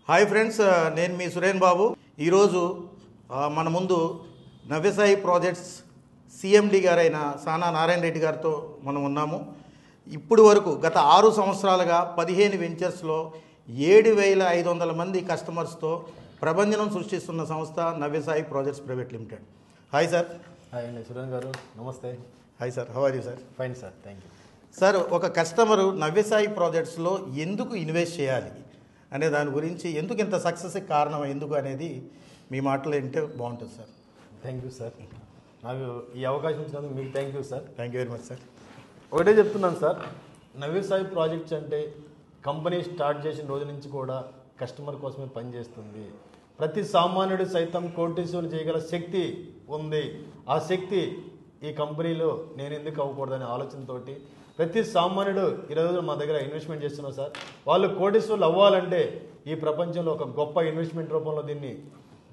Hi friends, నేను మీ సురేన్ బాబు. ఈరోజు మన ముందు నవ్యసాయి ప్రాజెక్ట్స్ సిఎండి గారైన సానా నారాయణ రెడ్డి గారితో మనం ఉన్నాము. ఇప్పుడు వరకు గత 6 సంవత్సరాలుగా 15 వెంచర్స్లో 7,500 మంది కస్టమర్స్తో ప్రభంజనం సృష్టిస్తున్న సంస్థ Navyasai projects private limited. Hi sir. Hi అండి సురేన్ గారు, నమస్తే. Hi sir, how are you sir? Fine sir, thank you. Sir, ఒక కస్టమరు నవ్యసాయి ప్రాజెక్ట్స్లో ఎందుకు ఇన్వెస్ట్ చేయాలి అనే దాని గురించి, ఎందుకు ఇంత సక్సెస్కి కారణం ఎందుకు అనేది మీ మాటలు వింటే బాగుంటుంది సార్. థ్యాంక్ యూ సార్, నాకు ఈ అవకాశం ఇచ్చినందుకు మీకు thank you sir. Thank you very much sir. ఒకటే చెప్తున్నాను సార్, నవ్యసాయి ప్రాజెక్ట్స్ అంటే కంపెనీ స్టార్ట్ చేసిన రోజు నుంచి కూడా కస్టమర్ కోసమే పనిచేస్తుంది. ప్రతి సామాన్యుడు సైతం కోటీశ్వరులు చేయగల శక్తి ఉంది. ఆ శక్తి ఈ కంపెనీలో నేను ఎందుకు అవ్వకూడదనే ఆలోచనతోటి ప్రతి సామాన్యుడు ఈరోజు మా దగ్గర ఇన్వెస్ట్మెంట్ చేస్తున్నారు సార్. వాళ్ళు కోటీశ్వరులు అవ్వాలంటే ఈ ప్రపంచంలో ఒక గొప్ప ఇన్వెస్ట్మెంట్ రూపంలో దీన్ని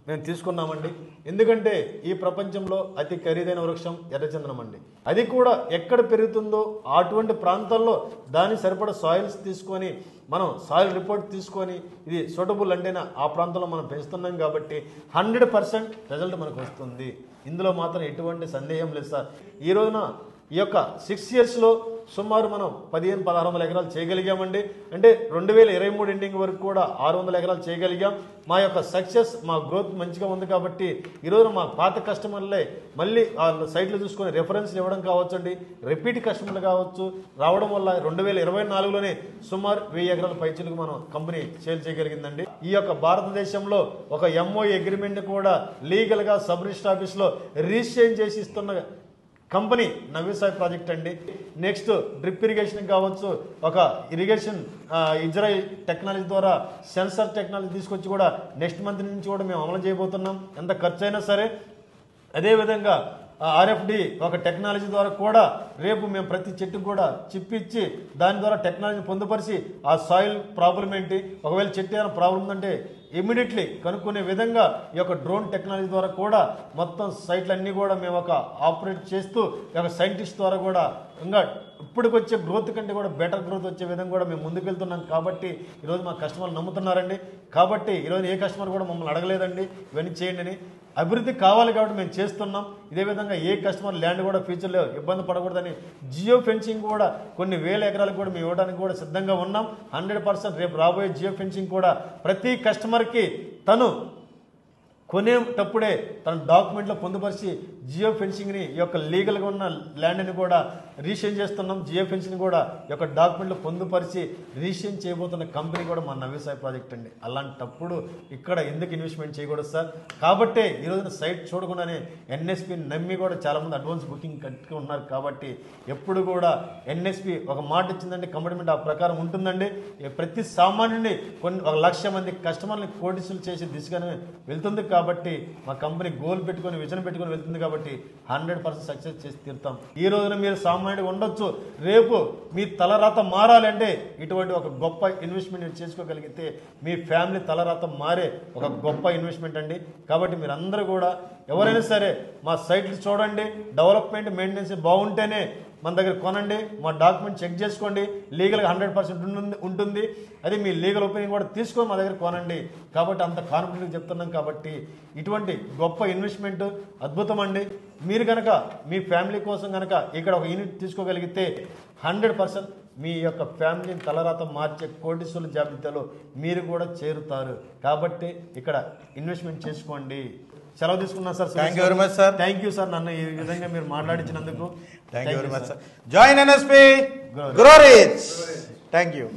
మేము తీసుకున్నామండి. ఎందుకంటే ఈ ప్రపంచంలో అతి ఖరీదైన వృక్షం ఎర్రచందనం అండి. అది కూడా ఎక్కడ పెరుగుతుందో అటువంటి ప్రాంతాల్లో దాని సరిపడా సాయిల్స్ తీసుకొని మనం సాయిల్ రిపోర్ట్ తీసుకొని ఇది సూటబుల్ అంటేనా ఆ ప్రాంతంలో మనం పెంచుతున్నాం కాబట్టి 100% రిజల్ట్ మనకు వస్తుంది. ఇందులో మాత్రం ఎటువంటి సందేహం లేదు సార్. ఈ రోజున ఈ యొక్క 6 ఇయర్స్లో సుమారు మనం 1500-1600 ఎకరాలు చేయగలిగామండి. అంటే 2023 ఎండింగ్ వరకు కూడా 600 ఎకరాలు చేయగలిగాం. మా యొక్క సక్సెస్, మా గ్రోత్ మంచిగా ఉంది కాబట్టి ఈరోజు మా పాత కస్టమర్లే మళ్ళీ వాళ్ళ సైట్లు చూసుకొని రెఫరెన్స్లు ఇవ్వడం కావచ్చండి, రిపీట్ కస్టమర్లు కావచ్చు రావడం వల్ల 2024లోనే సుమారు 1000 ఎకరాల పైచీలకు మనం కంపెనీ సేల్ చేయగలిగిందండి. ఈ యొక్క భారతదేశంలో ఒక MOU అగ్రిమెంట్ కూడా లీగల్గా సబ్ రిజిస్టర్ ఆఫీస్లో రిజిస్ట్రేషన్ చేసి ఇస్తున్న కంపెనీ నవ్యసాయి ప్రాజెక్ట్ అండి. నెక్స్ట్ డ్రిప్ ఇరిగేషన్ కావచ్చు, ఒక ఇరిగేషన్ ఇజ్రాయిల్ టెక్నాలజీ ద్వారా సెన్సార్ టెక్నాలజీ తీసుకొచ్చి కూడా నెక్స్ట్ మంత్ నుంచి కూడా మేము అమలు చేయబోతున్నాం, ఎంత ఖర్చు అయినా సరే. అదేవిధంగా RFD ఒక టెక్నాలజీ ద్వారా కూడా రేపు మేము ప్రతి చెట్టుకు కూడా చిప్ ఇచ్చి దాని ద్వారా టెక్నాలజీని పొందుపరిచి ఆ సాయిల్ ప్రాబ్లం ఏంటి, ఒకవేళ చెట్టు ఏమైనా ప్రాబ్లం ఉందంటే ఇమ్మీడియట్లీ కనుక్కునే విధంగా ఈ యొక్క డ్రోన్ టెక్నాలజీ ద్వారా కూడా మొత్తం సైట్లన్నీ కూడా మేము ఒక ఆపరేట్ చేస్తూ ఒక సైంటిస్ట్ ద్వారా కూడా ఇంకా ఇప్పటికొచ్చే గ్రోత్ కంటే కూడా బెటర్ గ్రోత్ వచ్చే విధంగా కూడా మేము ముందుకు వెళ్తున్నాం. కాబట్టి ఈరోజు మా కస్టమర్లు నమ్ముతున్నారండి. కాబట్టి ఈరోజు ఏ కస్టమర్ కూడా మమ్మల్ని అడగలేదండి ఇవన్నీ చేయండి అని. అభివృద్ధి కావాలి కాబట్టి మేము చేస్తున్నాం. ఇదే విధంగా ఏ కస్టమర్ ల్యాండ్ కూడా ఫ్యూచర్లో ఇబ్బంది పడకూడదని జియో ఫెన్సింగ్ కూడా కొన్ని వేల ఎకరాలకు కూడా మేము ఇవ్వడానికి కూడా సిద్ధంగా ఉన్నాం. 100% రేపు రాబోయే జియో ఫెన్సింగ్ కూడా ప్రతి కస్టమర్కి తను కొనేటప్పుడే తన డాక్యుమెంట్లో పొందుపరిచి జియో ఫెన్సింగ్ని ఈ యొక్క లీగల్గా ఉన్న ల్యాండ్ని కూడా రిజిస్ట్రేషన్ చేస్తున్నాం. జియో ఫెన్సింగ్ కూడా ఈ యొక్క డాక్యుమెంట్లో పొందుపరిచి రిజిస్ట్రేషన్ చేయబోతున్న కంపెనీ కూడా మన నవ్యసాయి ప్రాజెక్ట్ అండి. అలాంటప్పుడు ఇక్కడ ఎందుకు ఇన్వెస్ట్మెంట్ చేయకూడదు సార్? కాబట్టే ఈరోజున సైట్ చూడకుండానే NSP నమ్మి కూడా చాలామంది అడ్వాన్స్ బుకింగ్ కట్టుకుని ఉన్నారు. కాబట్టి ఎప్పుడు కూడా NSP ఒక మాట ఇచ్చిందంటే కమిట్మెంట్ ఆ ప్రకారం ఉంటుందండి. ప్రతి సామాన్యుడిని కొన్ని 1,00,000 మంది కస్టమర్ని కోటీసులు చేసే దిశగానే వెళ్తుంది. కాబట్టి మా కంపెనీ గోల్ పెట్టుకొని విజన్ పెట్టుకొని వెళ్తుంది కాబట్టి 100% సక్సెస్ చేసి తీరుతాం. ఈ రోజున మీరు సామాన్యుడిగా ఉండొచ్చు, రేపు మీ తలరాత మారాలంటే ఇటువంటి ఒక గొప్ప ఇన్వెస్ట్మెంట్ చేసుకోగలిగితే మీ ఫ్యామిలీ తలరాత మారే ఒక గొప్ప ఇన్వెస్ట్మెంట్ అండి. కాబట్టి మీరు అందరూ కూడా ఎవరైనా సరే మా సైట్లు చూడండి, డెవలప్మెంట్ మెయింటెనెన్స్ బాగుంటేనే మన దగ్గర కొనండి. మా డాక్యుమెంట్ చెక్ చేసుకోండి, లీగల్గా 100% ఉంటుంది. అది మీ లీగల్ ఒపీనియన్ కూడా తీసుకొని మా దగ్గర కొనండి. కాబట్టి అంత కాన్ఫిడెంట్గా చెప్తున్నాం. కాబట్టి ఇటువంటి గొప్ప ఇన్వెస్ట్మెంట్ అద్భుతం అండి. మీరు కనుక మీ ఫ్యామిలీ కోసం కనుక ఇక్కడ ఒక యూనిట్ తీసుకోగలిగితే 100% మీ యొక్క ఫ్యామిలీని తలరాత మార్చే కోటీశ్వరుల జాబితాలో మీరు కూడా చేరుతారు. కాబట్టి ఇక్కడ ఇన్వెస్ట్మెంట్ చేసుకోండి. సెలవు తీసుకున్నాను sir. Thank you very much sir. Thank you sir, నన్ను ఈ విధంగా మీరు మాట్లాడించినందుకు. Thank you very much sir. Join NSP, grow rich. Thank you.